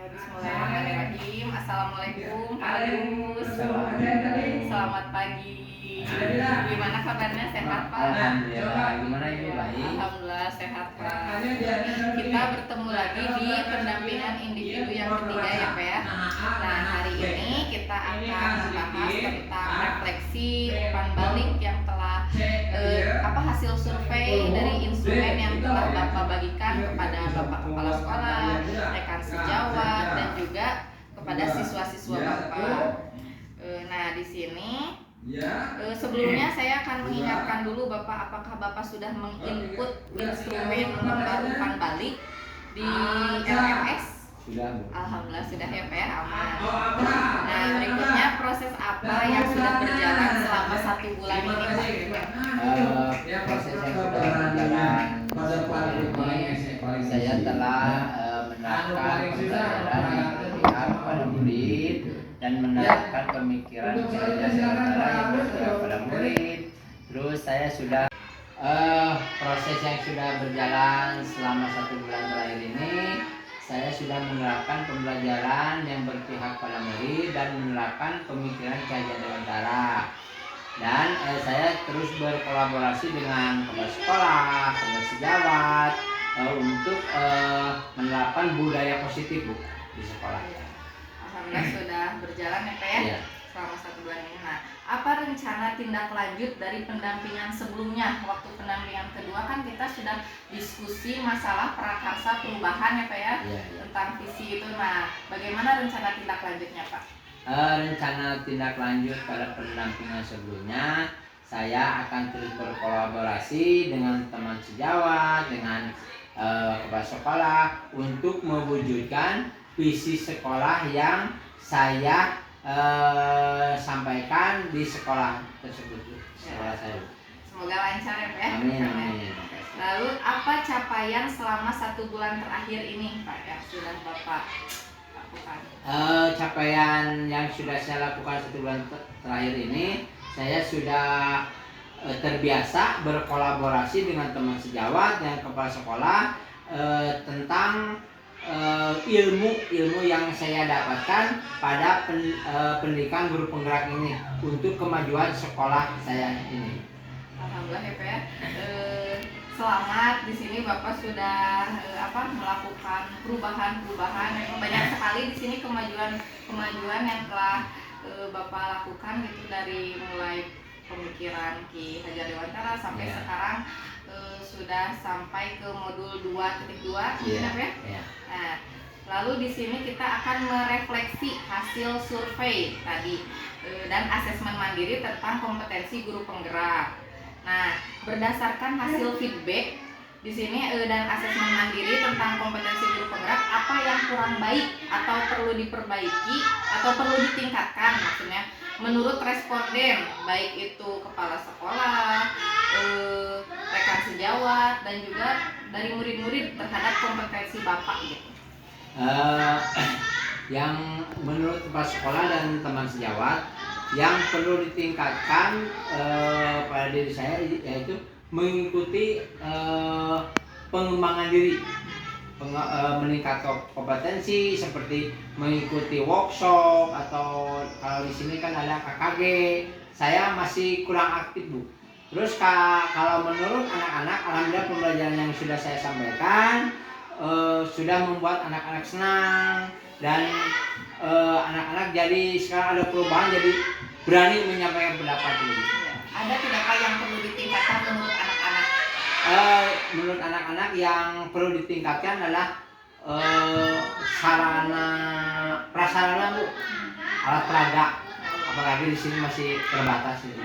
Bismillahirrahmanirrahim. Assalamualaikum Pak Agus. Selamat pagi. Gimana kabarnya, sehat Pak? Alhamdulillah. Gimana Ibu, baik? Alhamdulillah sehat Pak. Kita bertemu lagi di pendampingan individu yang ketiga ya Pak ya. Nah hari ini kita akan membahas tentang refleksi umpan balik yang telah hasil survei dari instrumen yang telah Bapak bagikan kepada Bapak Kepala Sekolah, rekan sejawat, dan juga kepada siswa-siswa Bapak. Nah di sini sebelumnya saya akan mengingatkan dulu Bapak, apakah Bapak sudah menginput instrumen lembar umpan balik di LMS? Sudah, Bu. Alhamdulillah sudah ya Pak, aman. Nah berikutnya proses apa yang sudah berjalan selama 1 bulan ini Pak? Proses yang sudah berjalan ini, saya telah menerapkan pembelajaran yang berpihak pada murid dan menerapkan pemikiran Cahaya yang berpihak pada murid. Terus saya sudah proses yang sudah berjalan selama 1 bulan terakhir ini, saya sudah menerapkan pembelajaran yang berpihak pada murid dan menerapkan pemikiran Cahaya Dewantara. Dan saya terus berkolaborasi dengan kepala sekolah, kepala sejawat untuk menerapkan budaya positif, Bu, di sekolah. Alhamdulillah sudah berjalan ya Pak ya, Ya. selama 1 bulan ini. Nah, apa rencana tindak lanjut dari pendampingan sebelumnya? Waktu pendampingan kedua kan kita sudah diskusi masalah prakarsa perubahan ya Pak ya, Ya. tentang visi itu. Nah, bagaimana rencana tindak lanjutnya Pak? Rencana tindak lanjut pada pendampingan sebelumnya, saya akan terus berkolaborasi dengan teman sejawat, dengan kepala sekolah untuk mewujudkan visi sekolah yang saya sampaikan di sekolah tersebut. Sekolah saya. Semoga lancar ya Pak ya. Amin, amin. Lalu apa capaian selama 1 bulan terakhir ini Pak yang sudah Bapak lakukan? Capaian yang sudah saya lakukan 1 bulan terakhir ini, saya sudah terbiasa berkolaborasi dengan teman sejawat dan kepala sekolah tentang ilmu yang saya dapatkan pada pendidikan guru penggerak ini untuk kemajuan sekolah saya ini. Alhamdulillah ya Pak ya. Selamat, di sini Bapak sudah melakukan perubahan. Memang banyak sekali di sini kemajuan yang telah Bapak lakukan gitu, dari mulai pemikiran Ki Hajar Dewantara sampai sekarang sudah sampai ke modul 2.2 ya. Nah, lalu di sini kita akan merefleksi hasil survei tadi dan asesmen mandiri tentang kompetensi guru penggerak. Nah, berdasarkan hasil feedback di sini dan asesmen mandiri tentang kompetensi guru penggerak, apa yang kurang baik atau perlu diperbaiki atau perlu ditingkatkan maksudnya menurut responden, baik itu kepala sekolah, rekan sejawat, dan juga dari murid-murid terhadap kompetensi Bapak gitu. Yang menurut kepala sekolah dan teman sejawat, yang perlu ditingkatkan pada diri saya yaitu mengikuti pengembangan diri, meningkatkan kompetensi seperti mengikuti workshop, atau kalau di sini kan ada KKG, saya masih kurang aktif, Bu. Terus kalau menurut anak-anak, alhamdulillah pembelajaran yang sudah saya sampaikan sudah membuat anak-anak senang, dan anak-anak jadi sekarang ada perubahan, jadi berani menyampaikan pendapat ini. Ada tidak Pak yang perlu ditingkatkan menurut anak-anak? Menurut anak-anak yang perlu ditingkatkan adalah prasarana, Bu, alat peraga, apalagi di sini masih terbatas gitu.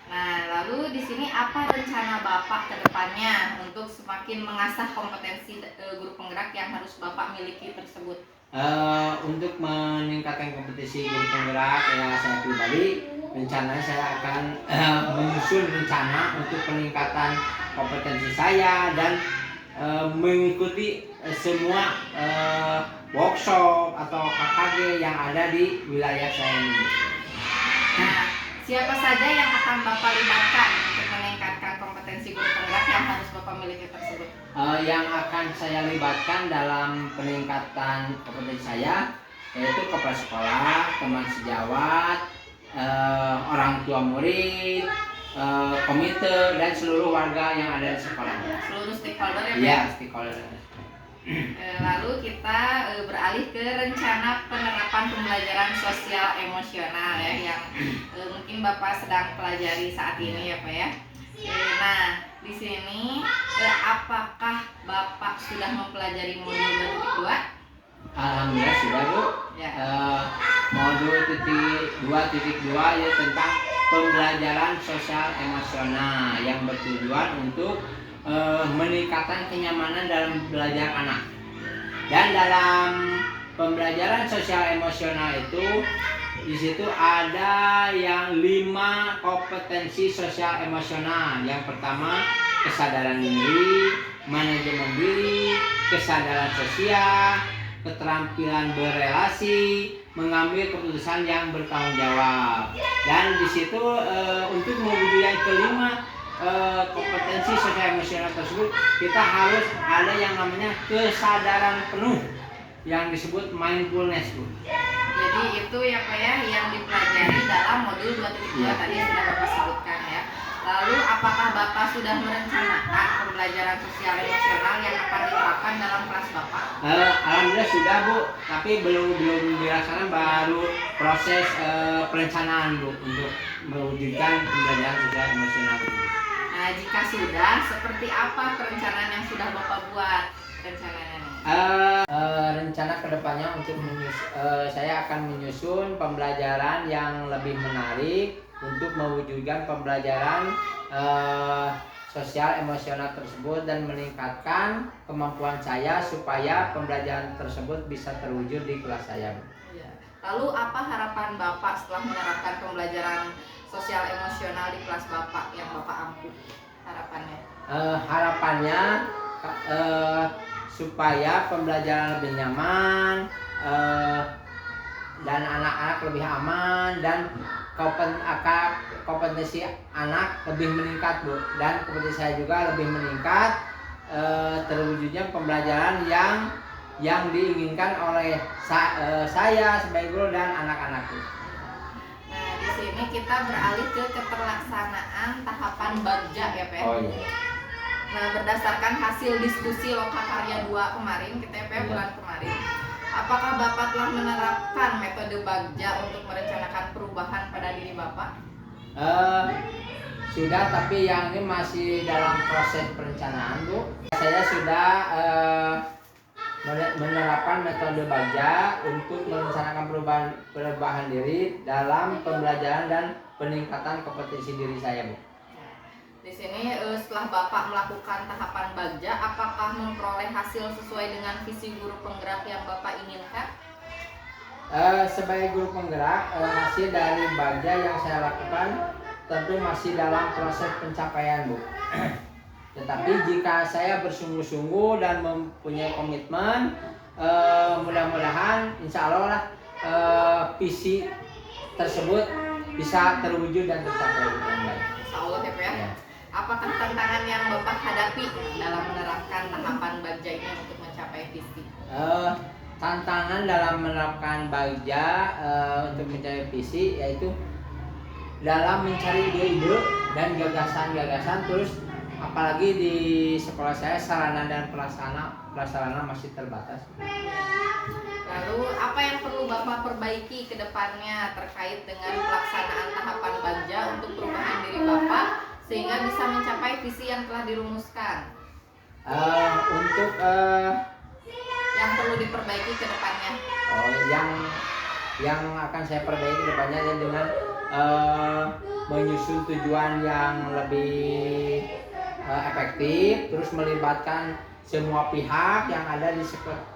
Nah, lalu di sini apa rencana Bapak ke depannya untuk semakin mengasah kompetensi guru penggerak yang harus Bapak miliki tersebut? Untuk meningkatkan kompetensi guru penggerak, ya saya pribadi rencananya saya akan menyusun rencana untuk peningkatan kompetensi saya dan mengikuti semua workshop atau KKG yang ada di wilayah saya ini. Nah, siapa saja yang akan Bapak libatkan untuk meningkatkan kompetensi guru penggerak yang harus Bapak miliki tersebut? Yang akan saya libatkan dalam peningkatan kompetensi saya yaitu kepala sekolah, teman sejawat, orang tua murid, komite dan seluruh warga yang ada di sekolah. Seluruh stakeholder ya Pak? Iya, stakeholder. Lalu kita beralih ke rencana penerapan pembelajaran sosial emosional ya yang mungkin Bapak sedang pelajari saat ini ya Pak ya. Nah, di sini apakah Bapak sudah mempelajari modul 2.2? Alhamdulillah sudah Bu. Ya. Modul 2.2 ya tentang pembelajaran sosial emosional yang bertujuan untuk meningkatkan kenyamanan dalam belajar anak. Dan dalam pembelajaran sosial emosional itu di situ ada yang 5 kompetensi sosial emosional. Yang pertama kesadaran diri, manajemen diri, kesadaran sosial, keterampilan berelasi, mengambil keputusan yang bertanggung jawab. Dan di situ untuk mewujudkan kelima kompetensi sosial emosional tersebut kita harus ada yang namanya kesadaran penuh yang disebut mindfulness Bu. Jadi itu ya Pak ya yang dipelajari dalam modul 2.2 tadi sudah Bapak sebutkan ya. Lalu apakah Bapak sudah merencanakan pembelajaran sosial emosional yang akan diterapkan dalam kelas Bapak? Alhamdulillah sudah Bu, tapi belum dilaksanakan, baru proses perencanaan Bu untuk mewujudkan pembelajaran sosial emosional Bu. Nah, jika sudah, seperti apa perencanaan yang sudah Bapak buat rencananya nih? Rencana kedepannya untuk saya akan menyusun pembelajaran yang lebih menarik untuk mewujudkan pembelajaran sosial emosional tersebut dan meningkatkan kemampuan saya supaya pembelajaran tersebut bisa terwujud di kelas saya. Ya. Lalu apa harapan Bapak setelah menerapkan pembelajaran sosial emosional di kelas Bapak yang Bapak ampuh? Harapannya? Harapannya supaya pembelajaran lebih nyaman dan anak-anak lebih aman dan kompetensi anak lebih meningkat Bu, dan kompetensi saya juga lebih meningkat, terwujudnya pembelajaran yang diinginkan oleh saya sebagai guru dan anak-anakku. Nah, di sini kita beralih ke keterlaksanaan tahapan bagja ya Pak. Oh iya. Nah, berdasarkan hasil diskusi Lokakarya 2 kemarin, kita bulan kemarin, apakah Bapak telah menerapkan metode bagja untuk merencanakan perubahan pada diri Bapak? Sudah, tapi yang ini masih dalam proses perencanaan Bu. Saya sudah menerapkan metode bagja untuk merencanakan perubahan diri dalam pembelajaran dan peningkatan kompetensi diri saya Bu. Di sini setelah Bapak melakukan tahapan bagja, apakah memperoleh hasil sesuai dengan visi guru penggerak yang Bapak inginkan? Sebagai guru penggerak, hasil dari bagja yang saya lakukan tentu masih dalam proses pencapaian Bu. Tetapi jika saya bersungguh-sungguh dan mempunyai komitmen, mudah-mudahan insya Allah visi tersebut bisa terwujud dan tercapai dengan baik. Insya Allah ya Pak ya. Apakah tantangan yang Bapak hadapi dalam menerapkan tahapan bagja ini untuk mencapai visi? Tantangan dalam menerapkan bagja untuk mencapai visi yaitu dalam mencari ide-ide dan gagasan-gagasan, terus apalagi di sekolah saya sarana dan prasarana masih terbatas. Lalu apa yang perlu Bapak perbaiki ke depannya terkait dengan pelaksanaan tahapan bagja untuk perubahan diri Bapak sehingga bisa mencapai visi yang telah dirumuskan? Untuk yang perlu diperbaiki ke depannya? Yang akan saya perbaiki ke depannya dengan menyusun tujuan yang lebih efektif, terus melibatkan semua pihak yang ada di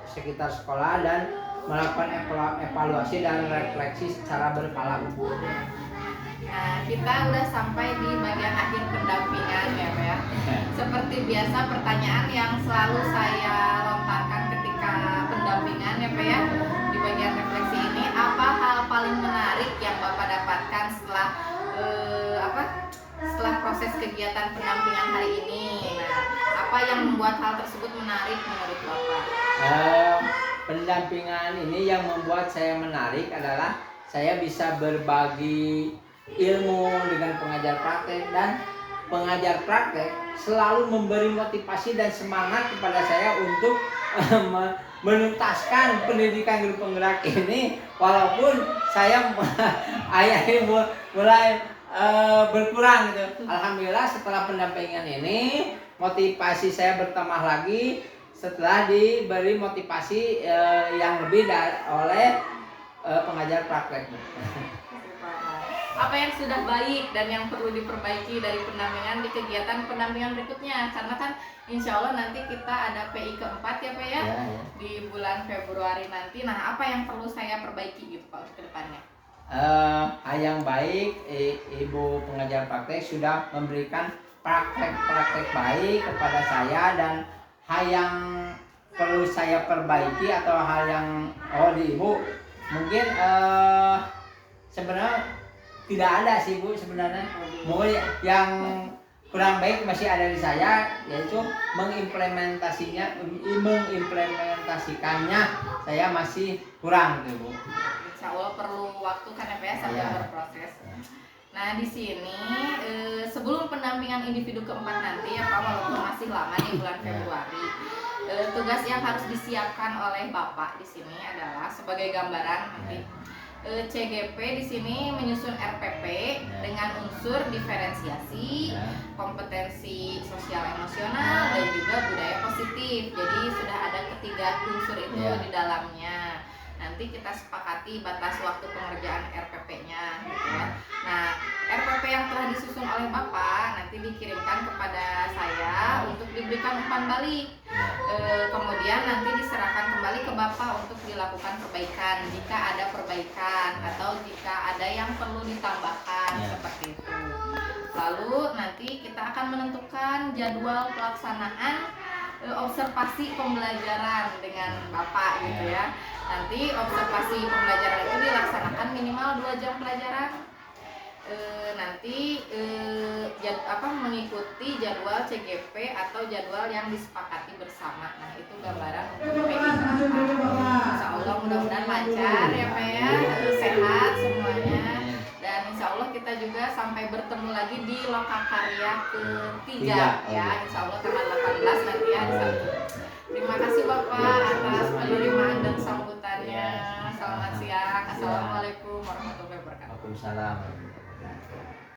sekitar sekolah dan melakukan evaluasi dan refleksi secara berkala. Nah, kita udah sampai di bagian akhir pendampingan ya Pak ya. Seperti biasa pertanyaan yang selalu saya lontarkan ketika pendampingan ya Pak ya, di bagian refleksi ini, apa hal paling menarik yang Bapak dapatkan setelah proses proses kegiatan pendampingan hari ini. Nah, apa yang membuat hal tersebut menarik menurut Bapak? Pendampingan ini yang membuat saya menarik adalah saya bisa berbagi ilmu dengan pengajar praktek, dan pengajar praktek selalu memberi motivasi dan semangat kepada saya untuk menuntaskan pendidikan guru penggerak ini, walaupun saya ayahnya mulai berkurang gitu. Alhamdulillah setelah pendampingan ini motivasi saya bertambah lagi setelah diberi motivasi yang lebih oleh pengajar praktek. Apa yang sudah baik dan yang perlu diperbaiki dari pendampingan di kegiatan pendampingan berikutnya, karena kan insya Allah nanti kita ada PI keempat ya Pak ya, di bulan Februari nanti. Nah, apa yang perlu saya perbaiki gitu Pak untuk kedepannya? Hal yang baik, Ibu pengajar praktek sudah memberikan praktek-praktek baik kepada saya, dan hal yang perlu saya perbaiki atau hal yang di Ibu mungkin sebenarnya tidak ada sih Bu, sebenarnya mungkin yang kurang baik masih ada di saya, yaitu mengimplementasikannya saya masih kurang gitu Bu. Insya Allah perlu waktu kan ya Pak ya, sambil berproses. Nah di sini sebelum pendampingan individu keempat nanti ya Pak, walaupun masih lama di bulan Februari, tugas yang harus disiapkan oleh Bapak di sini adalah sebagai gambaran nanti. CGP di sini menyusun RPP dengan unsur diferensiasi, kompetensi sosial emosional, dan juga budaya positif. Jadi sudah ada ketiga unsur itu di dalamnya. Nanti kita sepakati batas waktu pengerjaan RPP-nya gitu ya. Nah, RPP yang telah disusun oleh Bapak nanti dikirimkan kepada saya untuk diberikan umpan balik. Kemudian nanti diserahkan kembali ke Bapak untuk dilakukan perbaikan jika ada perbaikan atau jika ada yang perlu ditambahkan seperti itu. Lalu nanti kita akan menentukan jadwal pelaksanaan observasi pembelajaran dengan Bapak gitu ya. Nanti observasi pembelajaran itu dilaksanakan minimal 2 jam pelajaran. Nanti mengikuti jadwal CGP atau jadwal yang disepakati bersama. Nah itu gambaran untuk PI. Insya Allah mudah-mudahan lancar ya Pak ya, sehat semuanya. Dan insya Allah kita juga sampai bertemu lagi di Lokakarya ketiga ya, insya Allah tanggal 18 nanti ya. Terima kasih Bapak atas penerimaan dan sambutannya. Selamat siang. Assalamualaikum warahmatullahi wabarakatuh. Waalaikumsalam.